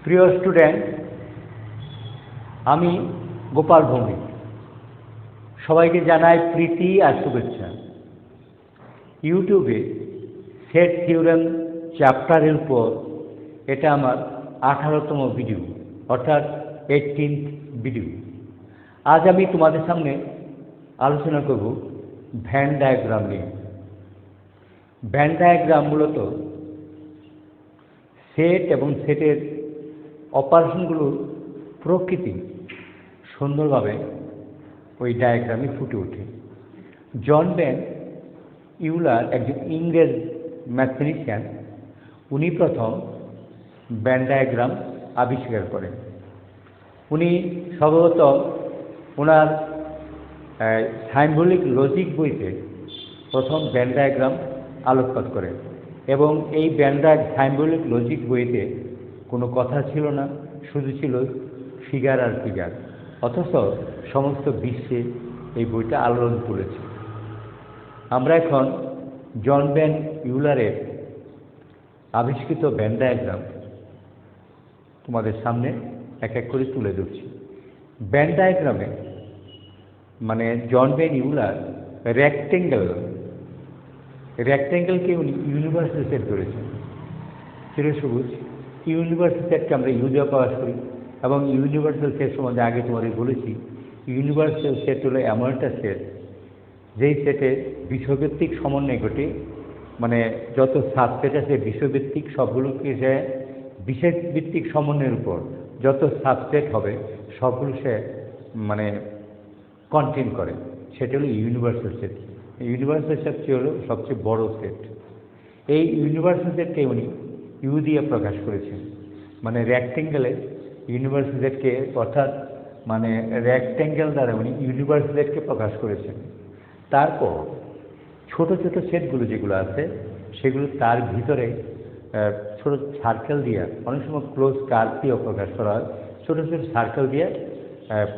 প্রিয় স্টুডেন্ট, আমি গোপাল ভৌমিক সবাইকে জানাই প্রীতি আর শুভেচ্ছা। ইউটিউবে সেট থিওরেম চ্যাপ্টারের উপর এটা আমার 18তম ভিডিও, অর্থাৎ 18th ভিডিও। আজ আমি তোমাদের সামনে আলোচনা করব ভ্যান ডায়াগ্রাম নিয়ে। ভ্যান ডায়াগ্রাম মূলত সেট এবং সেটের অপারেশনগুলোর প্রকৃতি সুন্দরভাবে ওই ডায়াগ্রামে ফুটে ওঠে। জন ভ্যান ইউলার একজন ইংরেজ ম্যাথমেটিশিয়ান, উনি প্রথম ভ্যান ডায়াগ্রাম আবিষ্কার করেন। উনি সম্ভবত ওনার সাইম্বলিক লজিক বইতে প্রথম ভ্যান ডায়াগ্রাম আলোকপাত করেন, এবং এই সাইম্বলিক লজিক বইতে কোনো কথা ছিল না, শুধু ছিল ফিগার আর ফিগার, অথচ সমস্ত বিশ্বে এই বইটা আলোড়ন তুলেছে। আমরা এখন জন ভ্যান ইউলারের আবিষ্কৃত ভ্যান ডায়াগ্রাম তোমাদের সামনে এক এক করে তুলে ধরছি। ভ্যান ডায়াগ্রামে মানে জন ভ্যান ইউলার রেক্ট্যাঙ্গেলকে উনি ইউনিভার্সাল সেট ধরেছেন। চিরসবুজ ইউনিভার্সাল সেটকে আমরা ইউ দিয়ে প্রকাশ করি, এবং ইউনিভার্সাল সেট সম্বন্ধে আগে তোমাদের বলেছি, ইউনিভার্সাল সেট হলো এমন একটা সেট যেই সেটে বিষয়ভিত্তিক সমন্বয় ঘটে, মানে যত সাবসেট আছে বিষয়ভিত্তিক সবগুলোকে সে বিষয়ভিত্তিক সমন্বয়ের উপর যত সাবসেট হবে সবগুলো সে মানে কন্টেন করে, সেটা হলো ইউনিভার্সাল সেট। ইউনিভার্সাল সেটটি হলো সবচেয়ে বড় সেট। এই ইউনিভার্সাল সেটকে উনি ইউ দিয়ে প্রকাশ করেছেন, মানে রেক্ট্যাঙ্গেলে ইউনিভার্সাল সেটকে, অর্থাৎ মানে রেক্ট্যাঙ্গেল দ্বারা উনি ইউনিভার্সাল সেটকে প্রকাশ করেছেন। তারপর ছোট ছোট সেটগুলো যেগুলো আছে সেগুলো তার ভিতরে ছোট সার্কেল দিয়ে, অনেক সময় ক্লোজ কার্ভ দিয়েও প্রকাশ করা হয়, ছোট ছোট সার্কেল দিয়ে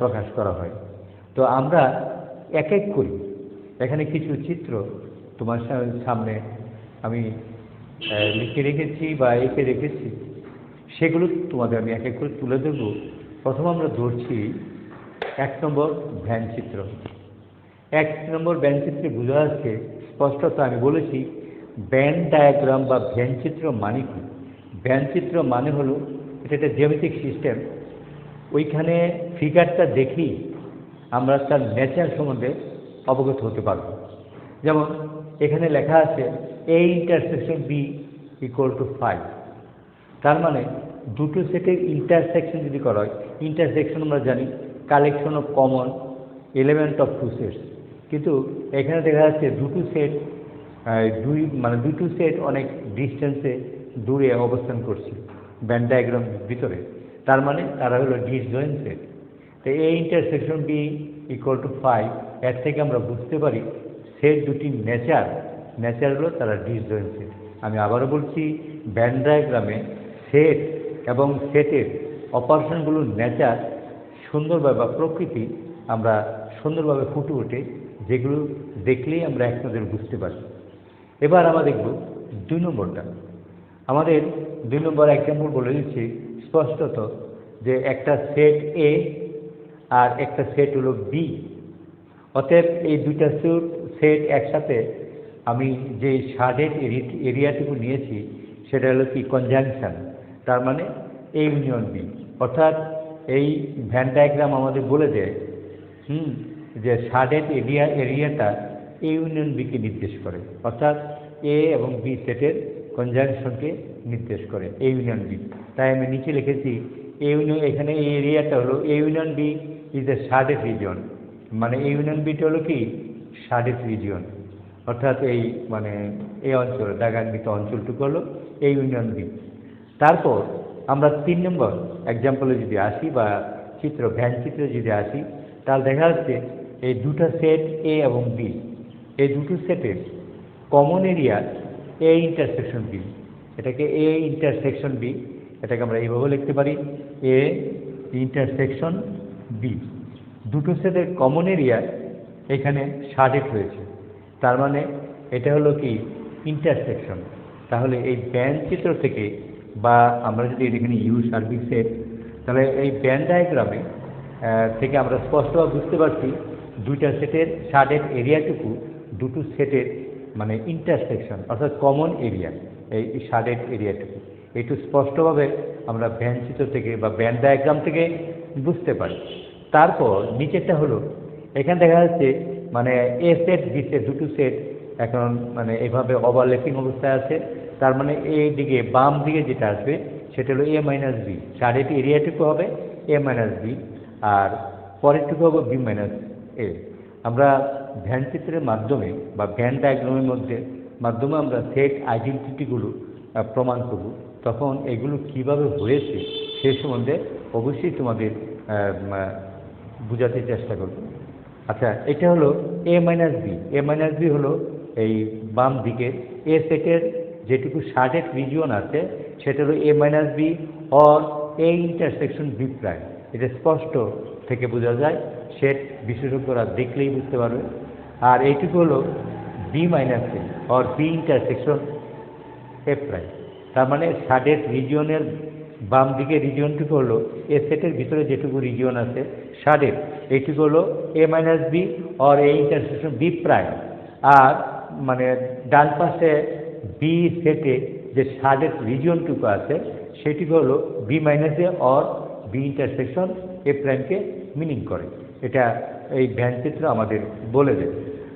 প্রকাশ করা হয়। তো আমরা এক এক করি, এখানে কিছু চিত্র তোমার সামনে আমি লিখে রেখেছি বা এঁকে রেখেছি, সেগুলো তোমাদের আমি এক এক করে তুলে দেব। প্রথম আমরা ধরছি 1 নম্বর ভ্যান চিত্র। 1 নম্বর ভ্যান চিত্রে বোঝা যাচ্ছে স্পষ্টত, আমি বলেছি ভ্যান ডায়াগ্রাম বা ভ্যান চিত্র মানে কি। ভ্যান চিত্র মানে হলো এটা একটা জ্যামিতিক সিস্টেম, ওইখানে ফিগারটা দেখি আমরা তার নেচার সম্বন্ধে অবগত হতে পারব। যেমন এখানে লেখা আছে A ইন্টারসেকশন B = 5, তার মানে দুটো সেটের ইন্টারসেকশন যদি করা হয়, ইন্টারসেকশন আমরা জানি collection of common element of two sets, কিন্তু এখানে দেখা যাচ্ছে দুটো সেট দুটো সেট অনেক ডিস্টেন্সে দূরে অবস্থান করছে ভ্যান ডায়াগ্রাম ভিতরে, তার মানে তারা হলো ডিসজয়েন্ট সেট। তো A ইন্টারসেকশন B = 5, এর থেকে আমরা বুঝতে পারি সেট দুটি নেচার হলো তারা ডিসজয়েন্ট সেট। আমি আবারও বলছি, ভ্যান ডায়াগ্রামে সেট এবং সেটের অপারেশনগুলোর নেচার সুন্দরভাবে বা প্রকৃতি আমরা সুন্দরভাবে ফুটে ওঠে, যেগুলো দেখলেই আমরা এক নজরে বুঝতে পারি। এবার আমরা দেখব 2 নম্বরটা। আমাদের 2 নম্বর এক্সাম্পল বলে দিচ্ছি স্পষ্টত যে একটা সেট A আর একটা সেট হলো B। অতএব এই দুইটা সেট একসাথে আমি যে শাডেড এরিয়াটুকু নিয়েছি সেটা হলো কি কনজাংশন, তার মানে A ইউনিয়ন B। অর্থাৎ এই ভ্যান ডায়াগ্রাম আমাদের বলে দেয় যে শাডেড এরিয়াটা A ইউনিয়ন B কে নির্দেশ করে, অর্থাৎ A এবং B সেটের কনজাংশনকে নির্দেশ করে A ইউনিয়ন B। তাই আমি নিচে লিখেছি এখানে এই এরিয়াটা হলো A union B is a shaded region, মানে A ইউনিয়ন বিটা হলো কি শাডেড রিজিয়ন, অর্থাৎ এই মানে এই অঞ্চল দাগান্বিত অঞ্চলটুকু হলো A ইউনিয়ন B। তারপর আমরা 3 নম্বর এক্সাম্পলে যদি আসি বা ভ্যান চিত্রে যদি আসি, তাহলে দেখা যাচ্ছে এই দুটো সেট A এবং B, এই দুটো সেটের common area A intersection B। এটাকে A ইন্টারসেকশন B, এটাকে আমরা এইভাবে লিখতে পারি A ইন্টারসেকশন B। দুটো সেটের কমন এরিয়া এখানে শাডেড হয়েছে, তার মানে এটা হলো কি ইন্টারসেকশন। তাহলে এই ভ্যান চিত্র থেকে বা আমরা যদি এখানে ইউ সার্বিক সেট, তাহলে এই ব্যান ডায়াগ্রামে থেকে আমরা স্পষ্টভাবে বুঝতে পারছি দুইটা সেটের শার্টের এরিয়াটুকু দুটো সেটের মানে ইন্টারসেকশন অর্থাৎ কমন এরিয়া, এই শার্টের এরিয়াটুকু একটু স্পষ্টভাবে আমরা ভ্যান চিত্র থেকে বা ব্যান ডায়াগ্রাম থেকে বুঝতে পারি। তারপর নিচেরটা হলো এখানে দেখা যাচ্ছে মানে এ সেট বি সেট দুটো সেট এখন মানে এভাবে ওভারল্যাপিং অবস্থায় আছে। তার মানে এই দিকে বাম দিকে যেটা আসবে সেটা হলো এ মাইনাস বি, শার্টের এরিয়াটুকু হবে এ মাইনাস বি আর পরেরটুকু হবে বি মাইনাস এ। আমরা ভ্যান চিত্রের মাধ্যমে বা ভ্যান ডায়াগ্রামের মাধ্যমে আমরা সেট আইডেন্টিটিগুলো প্রমাণ করব, তখন এগুলো কিভাবে হয়েছে সে সম্বন্ধে অবশ্যই তোমাদের বোঝাতে চেষ্টা করব। আচ্ছা, এটা হলো A minus B. A minus B হলো এই বাম দিকে এ সেটের যেটুকু শার্টেড রিজিয়ন আছে সেটা হলো A minus B or A intersection B prime. এটা স্পষ্ট থেকে বোঝা যায়, সেট বিশেষজ্ঞরা দেখলেই বুঝতে পারবে। আর এইটুকু হলো B minus A or B intersection A prime. তার মানে শার্টেড রিজিয়নের বাম দিকে রিজিয়নটুকু হলো এ সেটের ভিতরে যেটুকু রিজিয়ন আছে শার্টেড, এইটুকু হলো A minus B or A intersection B prime. আর মানে ডান পাশে বি সেটে যে শার্টেড রিজিয়নটুকু আছে সেটুকু হলো B minus A or B intersection A প্রাইমকে মিনিং করে। এটা এই ভ্যান চিত্র আমাদের বলে দেয়।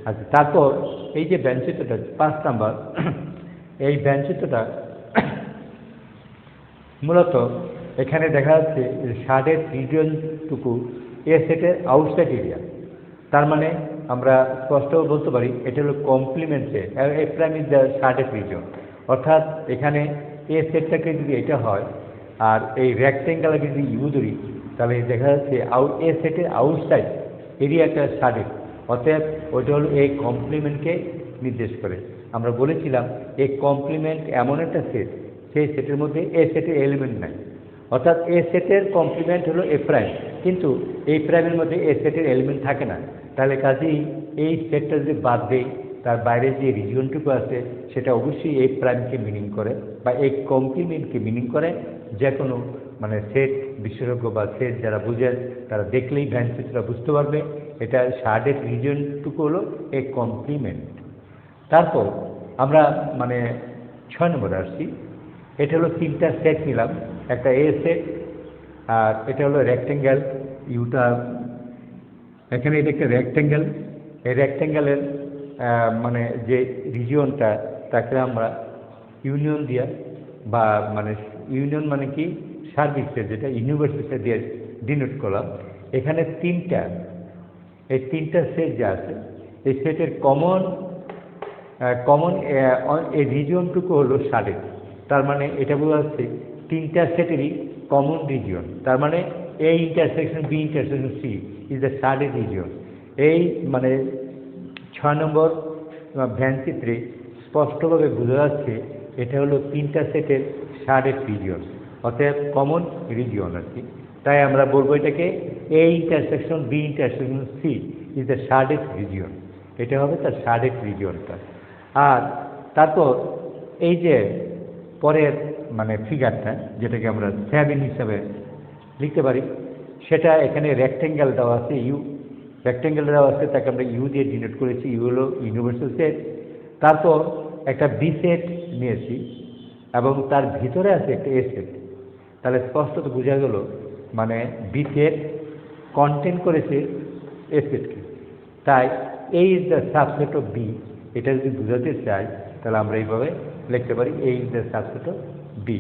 আচ্ছা, তারপর এই যে ভ্যান চিত্রটা 5 নাম্বার, এই ভ্যান চিত্রটা মূলত এখানে দেখা যাচ্ছে শার্টেড রিজিয়নটুকু এ সেটের আউটসাইড এরিয়া। তার মানে আমরা স্পষ্ট বলতে পারি এটা হলো complement set, A prime is the shaded region. অর্থাৎ এখানে এ সেটটাকে যদি এটা হয় আর এই রেক্টেঙ্গেলকে যদি ইউ ধরি, তাহলে দেখা যাচ্ছে এ সেটের আউটসাইড এরিয়াটা শার্টেড, অতএব ওইটা হলো এই কমপ্লিমেন্টকে নির্দেশ করে। আমরা বলেছিলাম এই কমপ্লিমেন্ট এমন একটা সেট, সেই সেটের মধ্যে এ সেটের এলিমেন্ট নাই, অর্থাৎ এ সেটের কমপ্লিমেন্ট হলো এ প্রাইম, কিন্তু এই প্রাইমের মধ্যে এ সেটের এলিমেন্ট থাকে না। তাহলে কাজেই এই সেটটা যদি বাদ দেই, তার বাইরে যে রিজিয়নটুকু আছে সেটা অবশ্যই এই প্রাইমকে মিনিং করে বা এই কমপ্লিমেন্টকে মিনিং করে। যে কোনো মানে সেট বিশেষজ্ঞ বা সেট যারা বুঝেন তারা দেখলেই ভ্যান চিত্রটা বুঝতে পারবে এটা শার্টেড রিজিয়নটুকু হলো এই কমপ্লিমেন্ট। তারপর আমরা মানে 6 নম্বরে আসছি। এটা হলো তিনটা সেট নিলাম, একটা এ সেট আর এটা হলো রেক্টেঙ্গেল ইউটা, এখানে এটা একটা রেক্টেঙ্গেল। এই রেক্টেঙ্গেলের মানে যে রিজিয়নটা তাকে আমরা ইউনিয়ন দিয়া বা মানে ইউনিয়ন মানে কি সার্বিক সেট, যেটা ইউনিভার্সিটি দিয়ে ডিনোট করলাম। এখানে এই তিনটা সেট যা আছে এই সেটের কমন এই রিজিয়নটুকু হলো শার্টেড। তার মানে এটা বোঝা যাচ্ছে তিনটা সেটেরই কমন রিজিয়ন। তার মানে A intersection B intersection C is the shaded region. এই মানে 6 নম্বর ভ্যান চিত্রে স্পষ্টভাবে বোঝা যাচ্ছে এটা হলো তিনটা সেটের শার্টেড রিজিয়ন, অতএব কমন রিজিয়ন আর কি। তাই আমরা বলবো এটাকে A intersection B intersection C is the shaded region. এটা হবে তার শার্টেড রিজিয়নটা। আর তারপর এই যে পরের মানে ফিগারটা যেটাকে আমরা 7 হিসাবে লিখতে পারি, সেটা এখানে রেক্টেঙ্গেল দেওয়া আছে, ইউ রেক্টেঙ্গেল দেওয়া আছে, তাকে আমরা ইউ দিয়ে ডিনোট করেছি। ইউ হলো ইউনিভার্সাল সেট। তারপর একটা বি সেট নিয়েছি এবং তার ভিতরে আছে একটা এ সেট। তাহলে স্পষ্টত বোঝা গেল মানে বি সেট কন্টেন্ট করেছে এ সেটকে। তাই A is the subset of B. এটা যদি বোঝাতে চাই তাহলে আমরা এইভাবে লিখতে পারি A is the subset of B.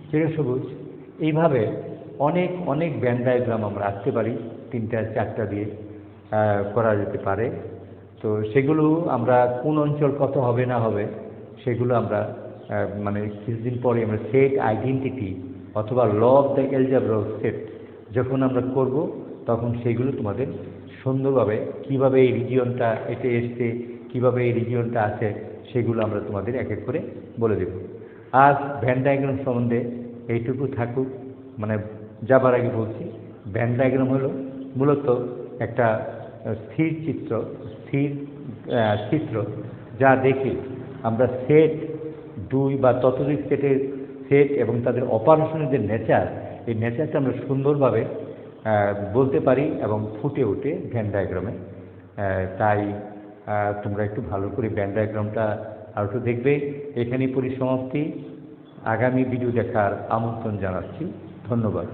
চিরসবুজ এইভাবে অনেক অনেক ব্যান ডায়াগ্রাম আমরা আঁকতে পারি, 3টা 4টা দিয়ে করা যেতে পারে। তো সেগুলো আমরা কোন অঞ্চল কত হবে না হবে সেগুলো আমরা মানে কিছুদিন পরে আমরা সেট আইডেন্টিটি অথবা law of the algebra of set যখন আমরা করব, তখন সেগুলো তোমাদের সুন্দরভাবে কীভাবে এই রিজিয়নটা এতে এসছে, কীভাবে এই রিজিয়নটা আছে, সেগুলো আমরা তোমাদের এক এক করে বলে দেব। আজ ভ্যান ডায়াগ্রাম সম্বন্ধে এইটুকু থাকুক। মানে যাবার আগে বলছি, ভ্যান ডায়াগ্রাম হলো মূলত একটা স্থির চিত্র যা দেখে আমরা সেট 2 বা ততোধিক সেটের সেট এবং তাদের অপারেশনের যে নেচার, এই নেচারটা আমরা সুন্দরভাবে বলতে পারি এবং ফুটে ওঠে ভেন ডায়াগ্রামে। তাই তোমরা একটু ভালো করে ভেন ডায়াগ্রামটা আর একটু দেখবে। এখানেই পরিসমাপ্তি। আগামী ভিডিও দেখার আমন্ত্রণ জানাচ্ছি। ধন্যবাদ।